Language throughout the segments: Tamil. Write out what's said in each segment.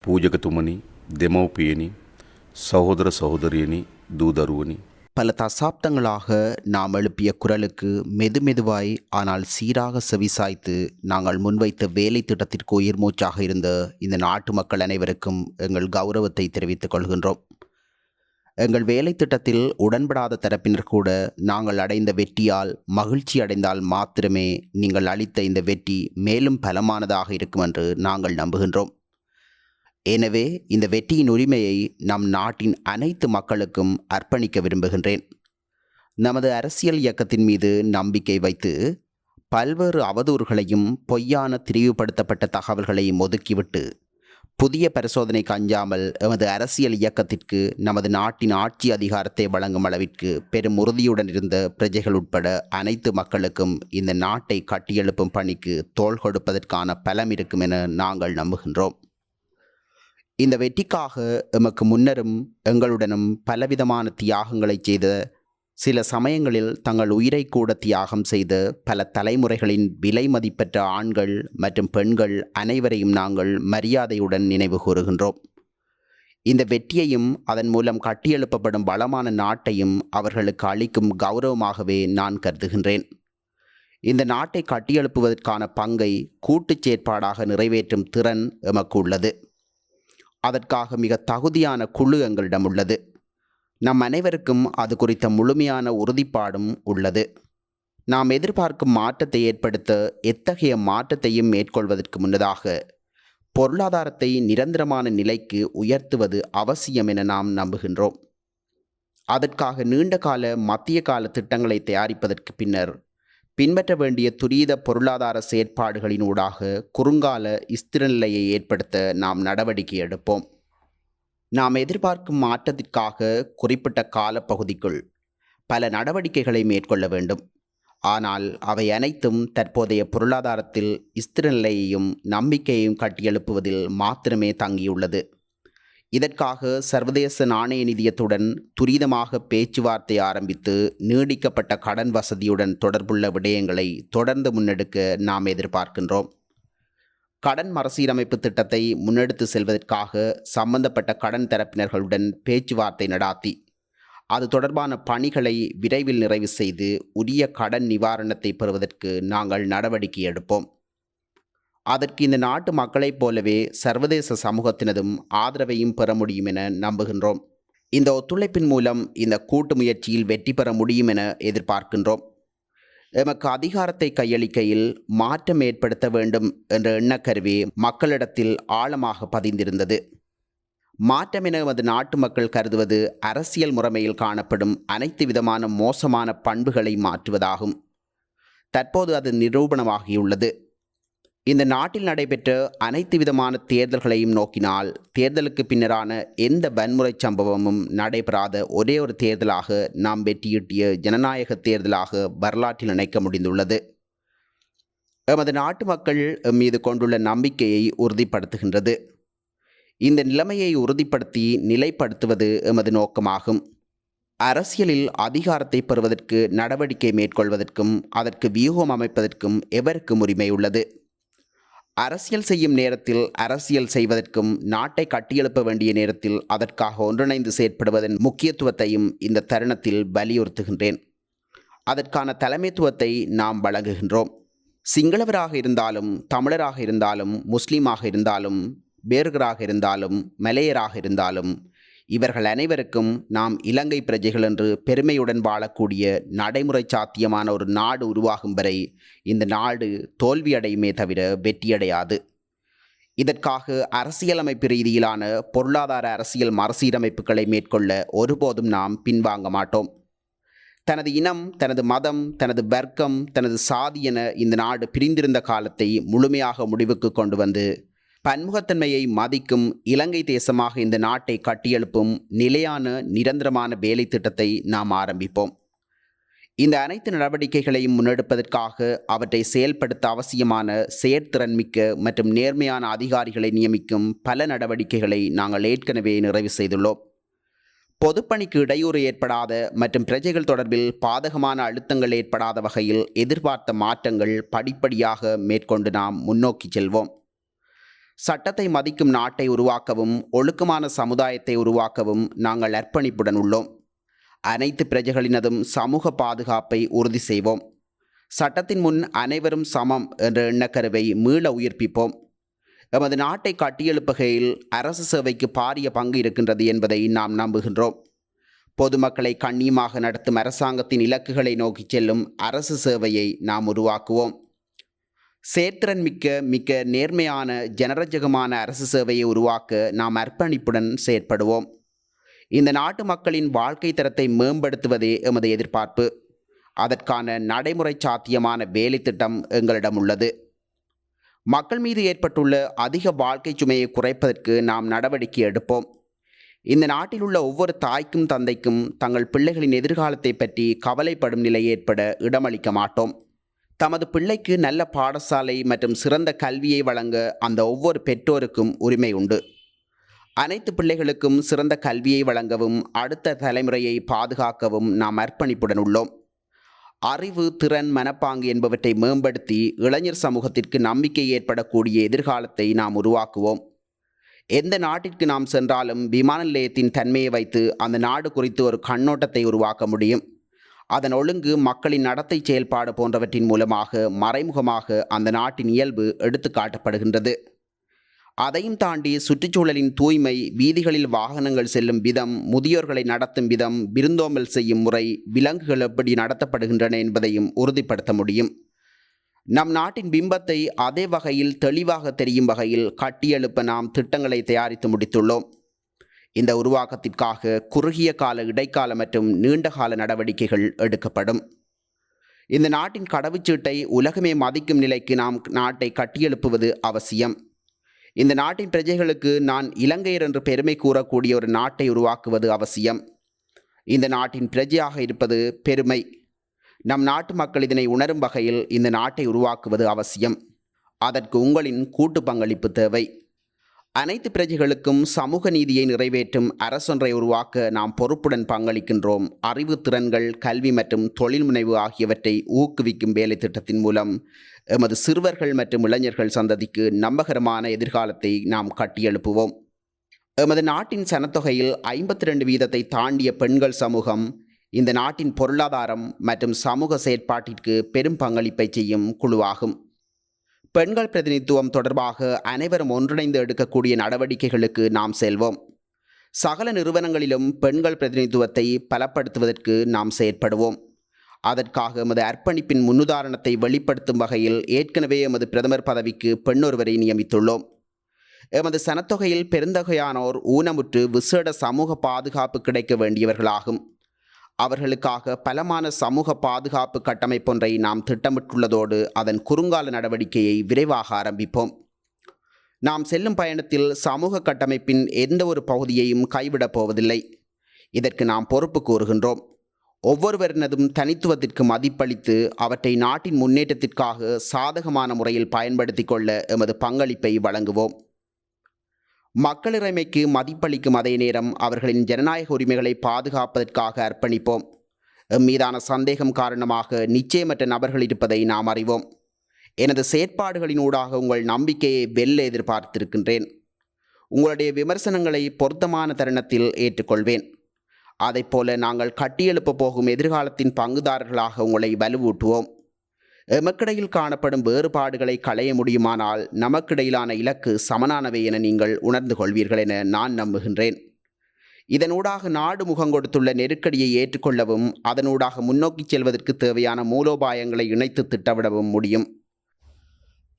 පූජකතුමනි, දෙමව්පියනි, சகோதர சகோதரியனி, தூதருவனி. பல தசாப்தங்களாக நாம் எழுப்பிய குரலுக்கு மெதுமெதுவாய் ஆனால் சீராக செவிசாய்த்து நாங்கள் முன்வைத்த வேலை திட்டத்திற்கு உயிர் மூச்சாக இருந்த இந்த நாட்டு மக்கள் அனைவருக்கும் எங்கள் கௌரவத்தை தெரிவித்துக் கொள்கின்றோம். எங்கள் வேலை திட்டத்தில் உடன்படாத தரப்பினர் கூட நாங்கள் அடைந்த வெற்றியால் மகிழ்ச்சி அடைந்தால் மாத்திரமே நீங்கள் அளித்த இந்த வெற்றி மேலும் பலமானதாக இருக்கும் என்று நாங்கள் நம்புகின்றோம். எனவே இந்த வெற்றியின் உரிமையை நம் நாட்டின் அனைத்து மக்களுக்கும் அர்ப்பணிக்க விரும்புகின்றேன். நமது அரசியல் இயக்கத்தின் மீது நம்பிக்கை வைத்து பல்வேறு அவதூறுகளையும் பொய்யான திரிவுபடுத்தப்பட்ட தகவல்களையும் ஒதுக்கிவிட்டு புதிய பரிசோதனைக்கு அஞ்சாமல் எமது அரசியல் இயக்கத்திற்கு நமது நாட்டின் ஆட்சி அதிகாரத்தை வழங்கும் அளவிற்கு பெரும் உறுதியுடன் இருந்த பிரஜைகள் உட்பட அனைத்து மக்களுக்கும் இந்த நாட்டை கட்டியெழுப்பும் பணிக்கு தோள் கொடுப்பதற்கான பலம் இருக்கும் என நாங்கள் நம்புகின்றோம். இந்த வெற்றிக்காக எமக்கு முன்னரும் எங்களுடனும் பலவிதமான தியாகங்களை செய்த, சில சமயங்களில் தங்கள் உயிரை கூட தியாகம் செய்த பல தலைமுறைகளின் விலை மதிப்பற்ற ஆண்கள் மற்றும் பெண்கள் அனைவரையும் நாங்கள் மரியாதையுடன் நினைவு கூறுகின்றோம். இந்த வெற்றியையும் அதன் மூலம் கட்டியெழுப்பப்படும் வளமான நாட்டையும் அவர்களுக்கு அளிக்கும் கௌரவமாகவே நான் கருதுகின்றேன். இந்த நாட்டை கட்டியெழுப்புவதற்கான பங்கை கூட்டுச் செயற்பாடாக நிறைவேற்றும் திறன் எமக்கு உள்ளது. அதற்காக மிக தகுதியான குழு எங்களிடம் உள்ளது. நம் அனைவருக்கும் அது குறித்த முழுமையான உறுதிப்பாடும் உள்ளது. நாம் எதிர்பார்க்கும் மாற்றத்தை ஏற்படுத்த எத்தகைய மாற்றத்தையும் மேற்கொள்வதற்கு முன்னதாக பொருளாதாரத்தை நிரந்தரமான நிலைக்கு உயர்த்துவது அவசியம் என நாம் நம்புகின்றோம். அதற்காக நீண்டகால மத்திய கால திட்டங்களை தயாரிப்பதற்கு பின்பற்ற வேண்டிய துரித பொருளாதார செயற்பாடுகளின் ஊடாக குறுங்கால ஸ்திர நிலையை ஏற்படுத்த நாம் நடவடிக்கை எடுப்போம். நாம் எதிர்பார்க்கும் மாற்றத்திற்காக குறிப்பிட்ட காலப்பகுதிக்குள் பல நடவடிக்கைகளை மேற்கொள்ள வேண்டும். ஆனால் அவை அனைத்தும் தற்போதைய பொருளாதாரத்தில் ஸ்திர நிலையையும் நம்பிக்கையையும் கட்டியெழுப்புவதில் மாத்திரமே தங்கியுள்ளது. இதற்காக சர்வதேச நாணய நிதியத்துடன் துரிதமாக பேச்சுவார்த்தை ஆரம்பித்து நீடிக்கப்பட்ட கடன் வசதியுடன் தொடர்புள்ள விடயங்களை தொடர்ந்து முன்னெடுக்க நாம் எதிர்பார்க்கின்றோம். கடன் மறுசீரமைப்பு திட்டத்தை முன்னெடுத்து செல்வதற்காக சம்பந்தப்பட்ட கடன் தரப்பினர்களுடன் பேச்சுவார்த்தை நடாத்தி அது தொடர்பான பணிகளை விரைவில் நிறைவு செய்து உரிய கடன் நிவாரணத்தை பெறுவதற்கு நாங்கள் நடவடிக்கை எடுப்போம். அதற்கு இந்த நாட்டு மக்களைப் போலவே சர்வதேச சமூகத்தினதும் ஆதரவையும் பெற முடியும் என நம்புகின்றோம். இந்த ஒத்துழைப்பின் மூலம் இந்த கூட்டு முயற்சியில் வெற்றி பெற முடியும் என எதிர்பார்க்கின்றோம். எமக்கு அதிகாரத்தை கையளிக்கையில் மாற்றம் ஏற்படுத்த வேண்டும் என்ற எண்ணக்கருவி மக்களிடத்தில் ஆழமாக பதிந்திருந்தது. மாற்றம் என எமது நாட்டு மக்கள் கருதுவது அரசியல் முறைமையில் காணப்படும் அனைத்து விதமான மோசமான பண்புகளை மாற்றுவதாகும். தற்போது அது நிரூபணமாகியுள்ளது. இந்த நாட்டில் நடைபெற்ற அனைத்து விதமான தேர்தல்களையும் நோக்கினால் தேர்தலுக்கு பின்னரான எந்த வன்முறை சம்பவமும் நடைபெறாத ஒரே ஒரு தேர்தலாக நாம் வெற்றியீட்டிய ஜனநாயக தேர்தலாக வரலாற்றில் நினைக்க முடிந்துள்ளது. எமது நாட்டு மக்கள் மீது கொண்டுள்ள நம்பிக்கையை உறுதிப்படுத்துகின்றது. இந்த நிலைமையை உறுதிப்படுத்தி நிலைப்படுத்துவது எமது நோக்கமாகும். அரசியலில் அதிகாரத்தை பெறுவதற்கு நடவடிக்கை மேற்கொள்வதற்கும் அதற்கு வியூகம் அமைப்பதற்கும் எவருக்கும் உரிமை உள்ளது. அரசியல் செய்யும் நேரத்தில் அரசியல் செய்வதற்கும் நாட்டை கட்டியெழுப்ப வேண்டிய நேரத்தில் அதற்காக ஒன்றிணைந்து செயற்படுவதன் முக்கியத்துவத்தையும் இந்த தருணத்தில் வலியுறுத்துகின்றேன். அதற்கான தலைமைத்துவத்தை நாம் வழங்குகின்றோம். சிங்களவராக இருந்தாலும், தமிழராக இருந்தாலும், முஸ்லீமாக இருந்தாலும், பேர்கராக இருந்தாலும், மலையராக இருந்தாலும் இவர்கள் அனைவருக்கும் நாம் இலங்கை பிரஜைகள் என்று பெருமையுடன் வாழக்கூடிய நடைமுறை சாத்தியமான ஒரு நாடு உருவாகும் வரை இந்த நாடு தோல்வியடையுமே தவிர வெற்றியடையாது. இதற்காக அரசியலமைப்பு ரீதியிலான பொருளாதார அரசியல் மறுசீரமைப்புகளை மேற்கொள்ள ஒருபோதும் நாம் பின்வாங்க மாட்டோம். தனது இனம், தனது மதம், தனது வர்க்கம், தனது சாதி என இந்த நாடு பிரிந்திருந்த காலத்தை முழுமையாக முடிவுக்கு கொண்டு வந்து பன்முகத்தன்மையை மதிக்கும் இலங்கை தேசமாக இந்த நாட்டை கட்டியெழுப்பும் நிலையான நிரந்தரமான வேலை திட்டத்தை நாம் ஆரம்பிப்போம். இந்த அனைத்து நடவடிக்கைகளையும் முன்னெடுப்பதற்காக அவற்றை செயல்படுத்த அவசியமான செயற்திறன்மிக்க மற்றும் நேர்மையான அதிகாரிகளை நியமிக்கும் பல நடவடிக்கைகளை நாங்கள் ஏற்கனவே நிறைவு செய்துள்ளோம். பொதுப்பணிக்கு இடையூறு ஏற்படாத மற்றும் பிரஜைகள் தொடர்பில் பாதகமான அழுத்தங்கள் ஏற்படாத வகையில் எதிர்பார்த்த மாற்றங்கள் படிப்படியாக மேற்கொண்டு நாம் முன்னோக்கி செல்வோம். சட்டத்தை மதிக்கும் நாட்டை உருவாக்கவும் ஒழுக்கமான சமுதாயத்தை உருவாக்கவும் நாங்கள் அர்ப்பணிப்புடன் உள்ளோம். அனைத்து பிரஜைகளினதும் சமூக பாதுகாப்பை உறுதி செய்வோம். சட்டத்தின் முன் அனைவரும் சமம் என்ற எண்ணக்கருவை மீள உயிர்ப்பிப்போம். எமது நாட்டை கட்டியெழுப்புகையில் அரசு சேவைக்கு பாரிய பங்கு இருக்கின்றது என்பதை நாம் நம்புகின்றோம். பொதுமக்களை கண்ணியமாக நடத்தும் அரசாங்கத்தின் இலக்குகளை நோக்கி செல்லும் அரசு சேவையை நாம் உருவாக்குவோம். செயற்திறன் மிக்க நேர்மையான ஜனரஞ்சகமான அரசு சேவையை உருவாக்க நாம் அர்ப்பணிப்புடன் செயற்படுவோம். இந்த நாட்டு மக்களின் வாழ்க்கை தரத்தை மேம்படுத்துவதே எமது எதிர்பார்ப்பு. அதற்கான நடைமுறை சாத்தியமான வேலை திட்டம் எங்களிடம் உள்ளது. மக்கள் மீது ஏற்பட்டுள்ள அதிக வாழ்க்கை சுமையை குறைப்பதற்கு நாம் நடவடிக்கை எடுப்போம். இந்த நாட்டில் உள்ள ஒவ்வொரு தாய்க்கும் தந்தைக்கும் தங்கள் பிள்ளைகளின் எதிர்காலத்தை பற்றி கவலைப்படும் நிலை ஏற்பட இடமளிக்க மாட்டோம். தமது பிள்ளைக்கு நல்ல பாடசாலை மற்றும் சிறந்த கல்வியை வழங்க அந்த ஒவ்வொரு பெற்றோருக்கும் உரிமை உண்டு. அனைத்து பிள்ளைகளுக்கும் சிறந்த கல்வியை வழங்கவும் அடுத்த தலைமுறையை பாதுகாக்கவும் நாம் அர்ப்பணிப்புடன் உள்ளோம். அறிவு, திறன், மனப்பாங்கு என்பவற்றை மேம்படுத்தி இளைஞர் சமூகத்திற்கு நம்பிக்கை ஏற்படக்கூடிய எதிர்காலத்தை நாம் உருவாக்குவோம். எந்த நாட்டிற்கு நாம் சென்றாலும் விமான நிலையத்தின் தன்மையை வைத்து அந்த நாடு குறித்து ஒரு கண்ணோட்டத்தை உருவாக்க முடியும். அதன் ஒழுங்கு, மக்களின் நடத்தை, செயல்பாடு போன்றவற்றின் மூலமாக மறைமுகமாக அந்த நாட்டின் இயல்பு எடுத்து காட்டப்படுகின்றது. அதையும் தாண்டி சுற்றுச்சூழலின் தூய்மை, வீதிகளில் வாகனங்கள் செல்லும் விதம், முதியோர்களை நடத்தும் விதம், விருந்தோம்பல் செய்யும் முறை, விலங்குகள் எப்படி நடத்தப்படுகின்றன என்பதையும் உறுதிப்படுத்த முடியும். நம் நாட்டின் பிம்பத்தை அதே வகையில் தெளிவாக தெரியும் வகையில் கட்டியெழுப்ப நாம் திட்டங்களை தயாரித்து முடித்துள்ளோம். இந்த உருவாக்கத்திற்காக குறுகிய கால, இடைக்கால மற்றும் நீண்டகால நடவடிக்கைகள் எடுக்கப்படும். இந்த நாட்டின் கடவுச்சீட்டை உலகமே மதிக்கும் நிலைக்கு நாம் நாட்டை கட்டியெழுப்புவது அவசியம். இந்த நாட்டின் பிரஜைகளுக்கு நான் இலங்கையர் என்று பெருமை கூறக்கூடிய ஒரு நாட்டை உருவாக்குவது அவசியம். இந்த நாட்டின் பிரஜையாக இருப்பது பெருமை. நம் நாட்டு மக்கள் இதனை உணரும் வகையில் இந்த நாட்டை உருவாக்குவது அவசியம். அதற்கு உங்களின் கூட்டு பங்களிப்பு தேவை. அனைத்து பிரஜைகளுக்கும் சமூக நீதியை நிறைவேற்றும் அரசொன்றை உருவாக்க நாம் பொறுப்புடன் பங்களிக்கின்றோம். அறிவு, திறன்கள், கல்வி மற்றும் தொழில் முனைவு ஆகியவற்றை ஊக்குவிக்கும் வேலை திட்டத்தின் மூலம் எமது சிறுவர்கள் மற்றும் இளைஞர்கள் சந்ததிக்கு நம்பகரமான எதிர்காலத்தை நாம் கட்டியெழுப்புவோம். எமது நாட்டின் சனத்தொகையில் 52% தாண்டிய பெண்கள் சமூகம் இந்த நாட்டின் பொருளாதாரம் மற்றும் சமூக செயற்பாட்டிற்கு பெரும் பங்களிப்பை செய்யும் குழுவாகும். பெண்கள் பிரதிநிதித்துவம் தொடர்பாக அனைவரும் ஒன்றிணைந்து எடுக்கக்கூடிய நடவடிக்கைகளுக்கு நாம் செல்வோம். சகல நிறுவனங்களிலும் பெண்கள் பிரதிநிதித்துவத்தை பலப்படுத்துவதற்கு நாம் செயற்படுவோம். அதற்காக எமது அர்ப்பணிப்பின் முன்னுதாரணத்தை வெளிப்படுத்தும் வகையில் ஏற்கனவே எமது பிரதமர் பதவிக்கு பெண்ணொருவரை நியமித்துள்ளோம். எமது சனத்தொகையில் பெருந்தொகையானோர் ஊனமுற்று விசேட சமூக பாதுகாப்பு கிடைக்க வேண்டியவர்களாகும். அவர்களுக்காக பலமான சமூக பாதுகாப்பு கட்டமைப்பொன்றை நாம் திட்டமிட்டுள்ளதோடு அதன் குறுங்கால நடவடிக்கையை விரைவாக ஆரம்பிப்போம். நாம் செல்லும் பயணத்தில் சமூக கட்டமைப்பின் எந்த ஒரு பகுதியையும் கைவிடப் போவதில்லை. இதற்கு நாம் பொறுப்பு கூறுகின்றோம். ஒவ்வொருவரினதும் தனித்துவத்திற்கு மதிப்பளித்து அவற்றை நாட்டின் முன்னேற்றத்திற்காக சாதகமான முறையில் பயன்படுத்தி கொள்ள எமது பங்களிப்பை வழங்குவோம். மக்களிறைமைக்கு மதிப்பளிக்கும் அதே நேரம் அவர்களின் ஜனநாயக உரிமைகளை பாதுகாப்பதற்காக அர்ப்பணிப்போம். மீதான சந்தேகம் காரணமாக நிச்சயமற்ற நபர்கள் இருப்பதை நாம் அறிவோம். எனது செயற்பாடுகளினூடாக உங்கள் நம்பிக்கையை வெல்ல எதிர்பார்த்திருக்கின்றேன். உங்களுடைய விமர்சனங்களை பொருத்தமான தருணத்தில் ஏற்றுக்கொள்வேன். அதைப்போல நாங்கள் கட்டியெழுப்ப போகும் எதிர்காலத்தின் பங்குதாரர்களாக உங்களை வலுவூட்டுவோம். எமக்கிடையில் காணப்படும் வேறுபாடுகளை களைய முடியுமானால் நமக்கிடையிலான இலக்கு சமனானவை என நீங்கள் உணர்ந்து கொள்வீர்கள் என நான் நம்புகின்றேன். இதனூடாக நாடு முகங்கொடுத்துள்ள நெருக்கடியை ஏற்றுக்கொள்ளவும் அதனூடாக முன்னோக்கி செல்வதற்கு தேவையான மூலோபாயங்களை இணைத்து திட்டமிடவும் முடியும்.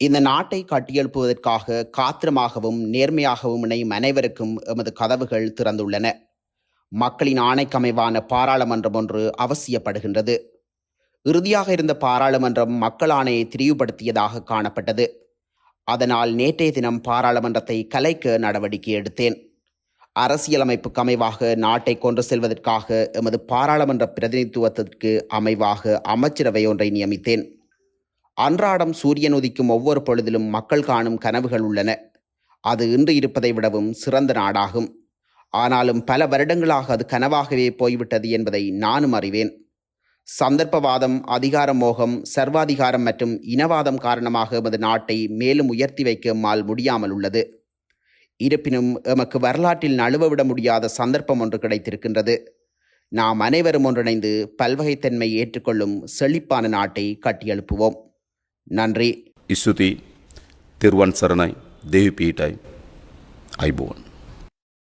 இந்த நாட்டை கட்டியெழுப்புவதற்காக காத்திரமாகவும் நேர்மையாகவும் இணையும் அனைவருக்கும் எமது கதவுகள் திறந்துள்ளன. மக்களின் ஆணைக்கமைவான பாராளுமன்றம் ஒன்று அவசியப்படுகின்றது. இறுதியாக இருந்த பாராளுமன்றம் மக்கள் ஆணையை திரிவுபடுத்தியதாக காணப்பட்டது. அதனால் நேற்றைய தினம் பாராளுமன்றத்தை கலைக்க நடவடிக்கை எடுத்தேன். அரசியலமைப்புக்கு அமைவாக நாட்டை கொண்டு செல்வதற்காக எமது பாராளுமன்ற பிரதிநிதித்துவத்திற்கு அமைவாக அமைச்சரவை ஒன்றை நியமித்தேன். அன்றாடம் சூரியன் உதிக்கும் ஒவ்வொரு பொழுதிலும் மக்கள் காணும் கனவுகள் உள்ளன. அது இன்று இருப்பதை விடவும் சிறந்த நாடாகும். ஆனாலும் பல வருடங்களாக அது கனவாகவே போய்விட்டது என்பதை நானும் அறிவேன். சந்தர்ப்பவாதம், அதிகார மோகம், சர்வாதிகாரம் மற்றும் இனவாதம் காரணமாக எமது நாட்டை மேலும் உயர்த்தி வைக்க எம்மால் முடியாமல் உள்ளது. இருப்பினும் எமக்கு வரலாற்றில் நழுவவிட முடியாத சந்தர்ப்பம் ஒன்று கிடைத்திருக்கின்றது. நாம் அனைவரும் ஒன்றிணைந்து பல்வகைத்தன்மை ஏற்றுக்கொள்ளும் செழிப்பான நாட்டை கட்டியெழுப்புவோம். நன்றி. ස්තුතියි. තෙරුවන් සරණයි. දෙවි පීඨයි. අයිබෝවන්.